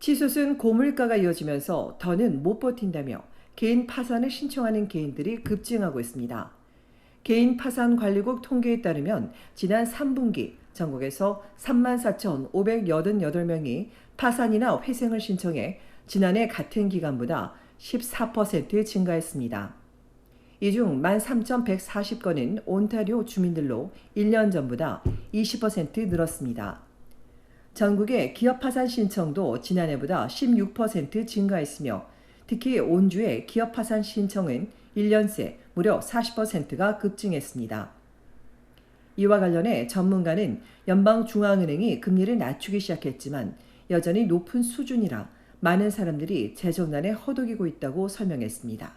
치솟은 고물가가 이어지면서 더는 못 버틴다며 개인 파산을 신청하는 개인들이 급증하고 있습니다. 개인파산관리국 통계에 따르면 지난 3분기 전국에서 34,588명이 파산이나 회생을 신청해 지난해 같은 기간보다 14% 증가했습니다. 이 중 13,140건은 온타리오 주민들로 1년 전보다 20% 늘었습니다. 전국의 기업 파산 신청도 지난해보다 16% 증가했으며 특히 온주의 기업 파산 신청은 1년 새 무려 40%가 급증했습니다. 이와 관련해 전문가는 연방중앙은행이 금리를 낮추기 시작했지만 여전히 높은 수준이라 많은 사람들이 재정난에 허덕이고 있다고 설명했습니다.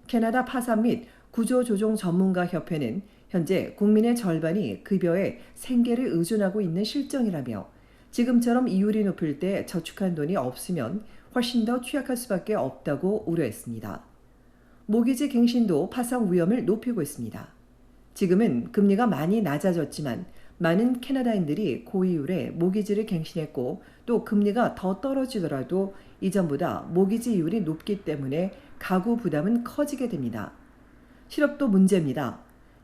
캐나다 파산 및 구조조정 전문가 협회는 현재 국민의 절반이 급여에 생계를 의존하고 있는 실정이라며 지금처럼 이율이 높을 때 저축한 돈이 없으면 훨씬 더 취약할 수밖에 없다고 우려했습니다. 모기지 갱신도 파산 위험을 높이고 있습니다. 지금은 금리가 많이 낮아졌지만 많은 캐나다인들이 고이율에 모기지를 갱신했고 또 금리가 더 떨어지더라도 이전보다 모기지 이율이 높기 때문에 가구 부담은 커지게 됩니다. 실업도 문제입니다.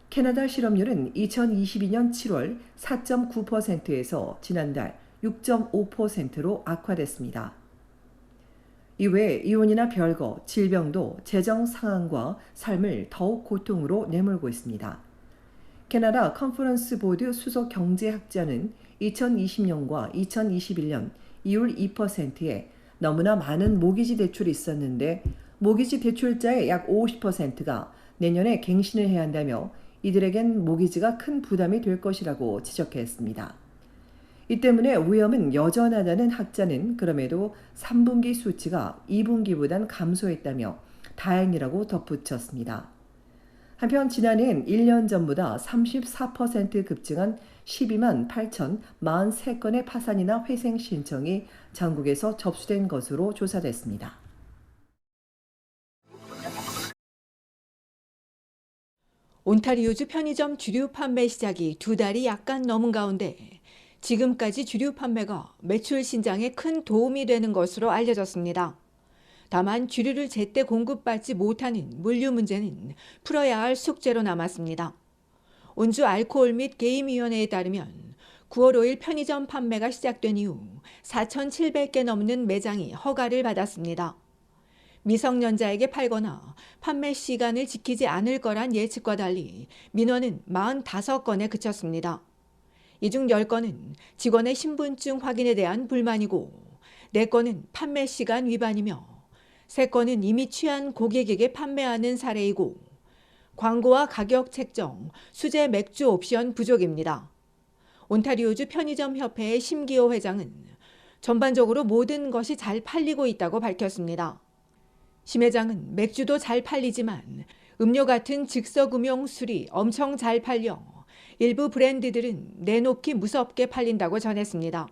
캐나다 실업률은 2022년 7월 4.9%에서 지난달 6.5%로 악화됐습니다. 이외에 이혼이나 별거, 질병도 재정 상황과 삶을 더욱 고통으로 내몰고 있습니다. 캐나다 컨퍼런스 보드 수석 경제학자는 2020년과 2021년 이율 2%에 너무나 많은 모기지 대출이 있었는데 모기지 대출자의 약 50%가 내년에 갱신을 해야 한다며 이들에겐 모기지가 큰 부담이 될 것이라고 지적했습니다. 이 때문에 위험은 여전하다는 학자는 그럼에도 3분기 수치가 2분기보단 감소했다며 다행이라고 덧붙였습니다. 한편 지난해엔 1년 전보다 34% 급증한 12만 8,043건의 파산이나 회생 신청이 전국에서 접수된 것으로 조사됐습니다. 온타리오주 편의점 주류 판매 시작이 2달이 약간 넘은 가운데 지금까지 주류 판매가 매출 신장에 큰 도움이 되는 것으로 알려졌습니다. 다만 주류를 제때 공급받지 못하는 물류 문제는 풀어야 할 숙제로 남았습니다. 온주 알코올 및 게임위원회에 따르면 9월 5일 편의점 판매가 시작된 이후 4,700개 넘는 매장이 허가를 받았습니다. 미성년자에게 팔거나 판매 시간을 지키지 않을 거란 예측과 달리 민원은 45건에 그쳤습니다. 이 중 10건은 직원의 신분증 확인에 대한 불만이고 4건은 판매 시간 위반이며 3건은 이미 취한 고객에게 판매하는 사례이고 광고와 가격 책정, 수제 맥주 옵션 부족입니다. 온타리오주 편의점 협회의 심기호 회장은 전반적으로 모든 것이 잘 팔리고 있다고 밝혔습니다. 심 회장은 맥주도 잘 팔리지만 음료 같은 즉석음용 술이 엄청 잘 팔려 일부 브랜드들은 내놓기 무섭게 팔린다고 전했습니다.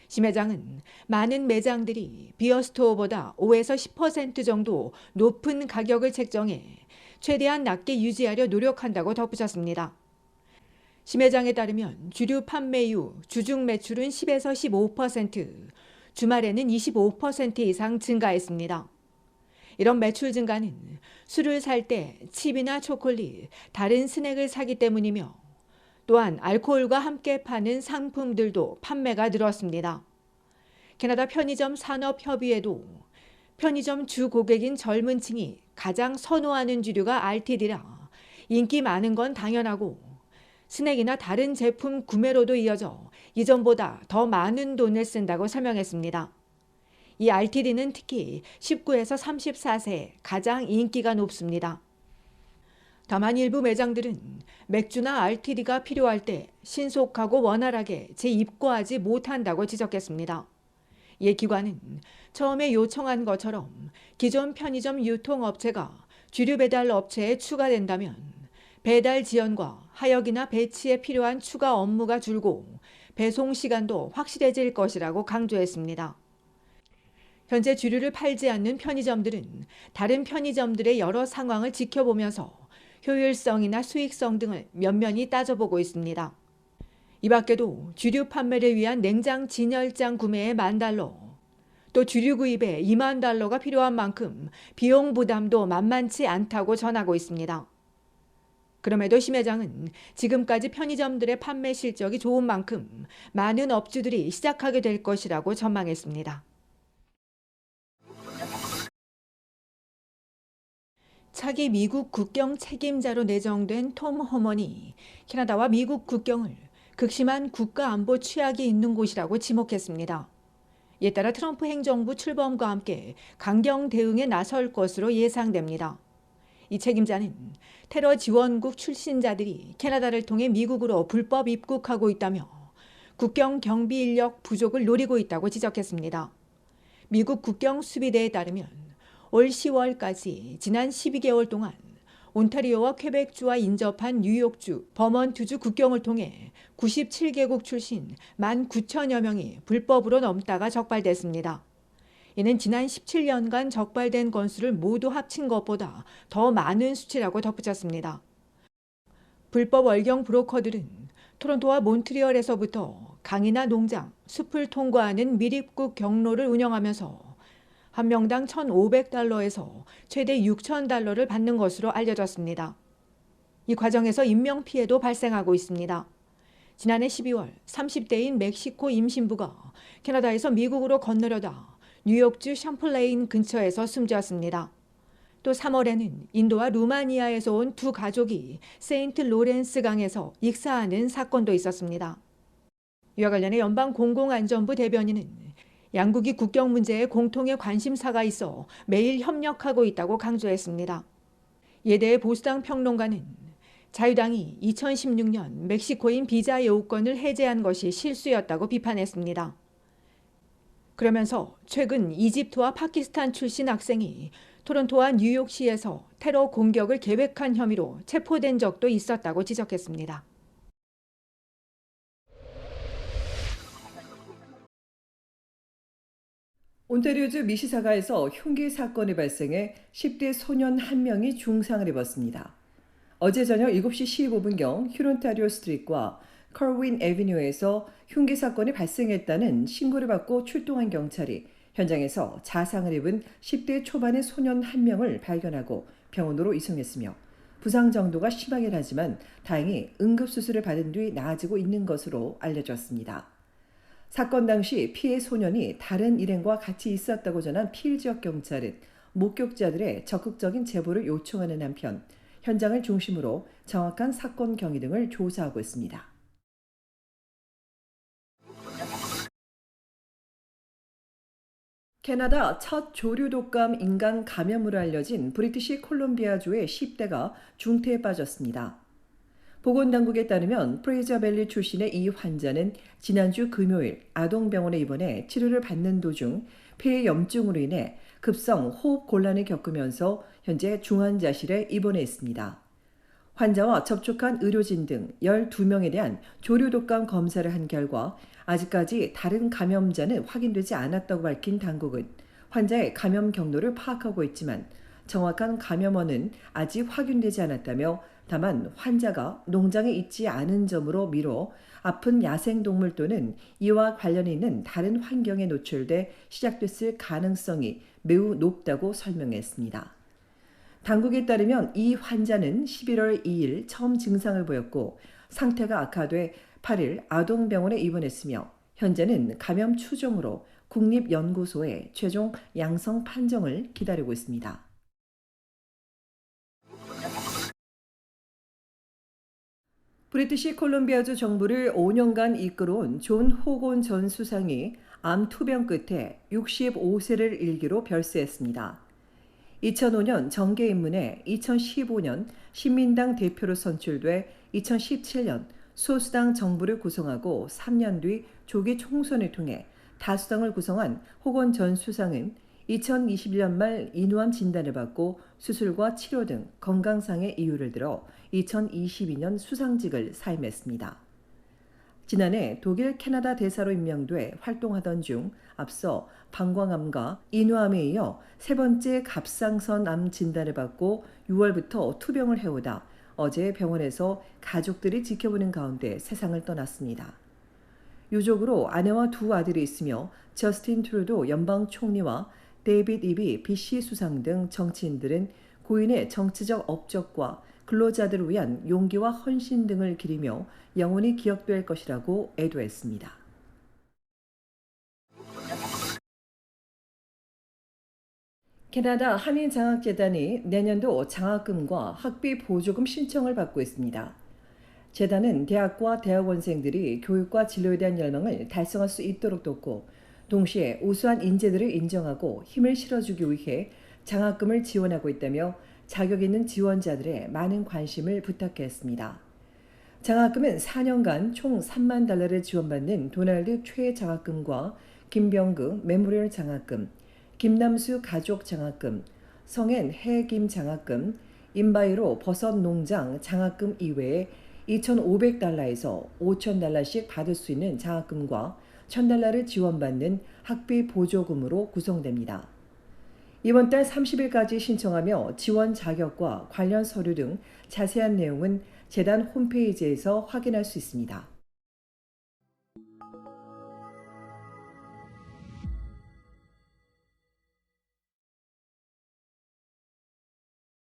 심 회장은 많은 매장들이 비어스토어보다 5에서 10% 정도 높은 가격을 책정해 최대한 낮게 유지하려 노력한다고 덧붙였습니다. 심 회장에 따르면 주류 판매 이후 주중 매출은 10에서 15%, 주말에는 25% 이상 증가했습니다. 이런 매출 증가는 술을 살 때 칩이나 초콜릿, 다른 스낵을 사기 때문이며 또한 알코올과 함께 파는 상품들도 판매가 늘었습니다. 캐나다 편의점 산업협의회도 편의점 주 고객인 젊은 층이 가장 선호하는 주류가 RTD라 인기 많은 건 당연하고 스낵이나 다른 제품 구매로도 이어져 이전보다 더 많은 돈을 쓴다고 설명했습니다. 이 RTD는 특히 19에서 34세 가장 인기가 높습니다. 다만 일부 매장들은 맥주나 RTD가 필요할 때 신속하고 원활하게 재입고하지 못한다고 지적했습니다. 이에 기관은 처음에 요청한 것처럼 기존 편의점 유통업체가 주류 배달 업체에 추가된다면 배달 지연과 하역이나 배치에 필요한 추가 업무가 줄고 배송 시간도 확실해질 것이라고 강조했습니다. 현재 주류를 팔지 않는 편의점들은 다른 편의점들의 여러 상황을 지켜보면서 효율성이나 수익성 등을 면면히 따져보고 있습니다. 이 밖에도 주류 판매를 위한 냉장 진열장 구매에 $10,000, 또 주류 구입에 2만 달러가 필요한 만큼 비용 부담도 만만치 않다고 전하고 있습니다. 그럼에도 심 회장은 지금까지 편의점들의 판매 실적이 좋은 만큼 많은 업주들이 시작하게 될 것이라고 전망했습니다. 차기 미국 국경 책임자로 내정된 톰 호먼이 캐나다와 미국 국경을 극심한 국가 안보 취약이 있는 곳이라고 지목했습니다. 이에 따라 트럼프 행정부 출범과 함께 강경 대응에 나설 것으로 예상됩니다. 이 책임자는 테러 지원국 출신자들이 캐나다를 통해 미국으로 불법 입국하고 있다며 국경 경비 인력 부족을 노리고 있다고 지적했습니다. 미국 국경 수비대에 따르면 올 10월까지 지난 12개월 동안 온타리오와 퀘벡주와 인접한 뉴욕주, 버먼트주 국경을 통해 97개국 출신 19,000여 명이 불법으로 넘다가 적발됐습니다. 이는 지난 17년간 적발된 건수를 모두 합친 것보다 더 많은 수치라고 덧붙였습니다. 불법 월경 브로커들은 토론토와 몬트리올에서부터 강이나 농장, 숲을 통과하는 밀입국 경로를 운영하면서 한 명당 1,500달러에서 최대 6,000달러를 받는 것으로 알려졌습니다. 이 과정에서 인명피해도 발생하고 있습니다. 지난해 12월 30대인 멕시코 임신부가 캐나다에서 미국으로 건너려다 뉴욕주 샴플레인 근처에서 숨졌습니다. 또 3월에는 인도와 루마니아에서 온 두 가족이 세인트 로렌스 강에서 익사하는 사건도 있었습니다. 이와 관련해 연방공공안전부 대변인은 양국이 국경 문제에 공통의 관심사가 있어 매일 협력하고 있다고 강조했습니다. 이에 대해 보수당 평론가는 자유당이 2016년 멕시코인 비자 요건을 해제한 것이 실수였다고 비판했습니다. 그러면서 최근 이집트와 파키스탄 출신 학생이 토론토와 뉴욕시에서 테러 공격을 계획한 혐의로 체포된 적도 있었다고 지적했습니다. 온타리오주 미시사가에서 흉기 사건이 발생해 10대 소년 1명이 중상을 입었습니다. 어제 저녁 7시 15분경 휴론타리오 스트리트과 컬윈 애비뉴에서 흉기 사건이 발생했다는 신고를 받고 출동한 경찰이 현장에서 자상을 입은 10대 초반의 소년 1명을 발견하고 병원으로 이송했으며 부상 정도가 심하긴 하지만 다행히 응급수술을 받은 뒤 나아지고 있는 것으로 알려졌습니다. 사건 당시 피해 소년이 다른 일행과 같이 있었다고 전한 피해 지역 경찰은 목격자들의 적극적인 제보를 요청하는 한편 현장을 중심으로 정확한 사건 경위 등을 조사하고 있습니다. 캐나다 첫 조류 독감 인간 감염으로 알려진 브리티시 콜롬비아주의 10대가 중태에 빠졌습니다. 보건당국에 따르면 프레이저밸리 출신의 이 환자는 지난주 금요일 아동병원에 입원해 치료를 받는 도중 폐의 염증으로 인해 급성 호흡 곤란을 겪으면서 현재 중환자실에 입원해 있습니다. 환자와 접촉한 의료진 등 12명에 대한 조류독감 검사를 한 결과 아직까지 다른 감염자는 확인되지 않았다고 밝힌 당국은 환자의 감염 경로를 파악하고 있지만 정확한 감염원은 아직 확인되지 않았다며 다만 환자가 농장에 있지 않은 점으로 미뤄 아픈 야생동물 또는 이와 관련이 있는 다른 환경에 노출돼 시작됐을 가능성이 매우 높다고 설명했습니다. 당국에 따르면 이 환자는 11월 2일 처음 증상을 보였고 상태가 악화돼 8일 아동병원에 입원했으며 현재는 감염 추정으로 국립연구소의 최종 양성 판정을 기다리고 있습니다. 브리티시 콜롬비아주 정부를 5년간 이끌어온 존 호건 전 수상이 암 투병 끝에 65세를 일기로 별세했습니다. 2005년 정계 입문해 2015년 신민당 대표로 선출돼 2017년 소수당 정부를 구성하고 3년 뒤 조기 총선을 통해 다수당을 구성한 호건 전 수상은 2021년 말 인후암 진단을 받고 수술과 치료 등 건강상의 이유를 들어 2022년 수상직을 사임했습니다. 지난해 독일 캐나다 대사로 임명돼 활동하던 중 앞서 방광암과 인후암에 이어 세 번째 갑상선암 진단을 받고 6월부터 투병을 해오다 어제 병원에서 가족들이 지켜보는 가운데 세상을 떠났습니다. 유족으로 아내와 두 아들이 있으며 저스틴 트루도 연방 총리와 데이빗 이비 BC 수상 등 정치인들은 고인의 정치적 업적과 근로자들을 위한 용기와 헌신 등을 기리며 영원히 기억될 것이라고 애도했습니다. 캐나다 한인장학재단이 내년도 장학금과 학비 보조금 신청을 받고 있습니다. 재단은 대학과 대학원생들이 교육과 진로에 대한 열망을 달성할 수 있도록 돕고 동시에 우수한 인재들을 인정하고 힘을 실어주기 위해 장학금을 지원하고 있다며 자격 있는 지원자들의 많은 관심을 부탁했습니다. 장학금은 4년간 총 3만 달러를 지원받는 도널드 최 장학금과 김병그 메모리얼 장학금, 김남수 가족 장학금, 성엔 해김 장학금, 인바이로 버섯 농장 장학금 이외에 2,500달러에서 5,000달러씩 받을 수 있는 장학금과 1,000달러를 지원받는 학비 보조금으로 구성됩니다. 이번 달 30일까지 신청하며 지원 자격과 관련 서류 등 자세한 내용은 재단 홈페이지에서 확인할 수 있습니다.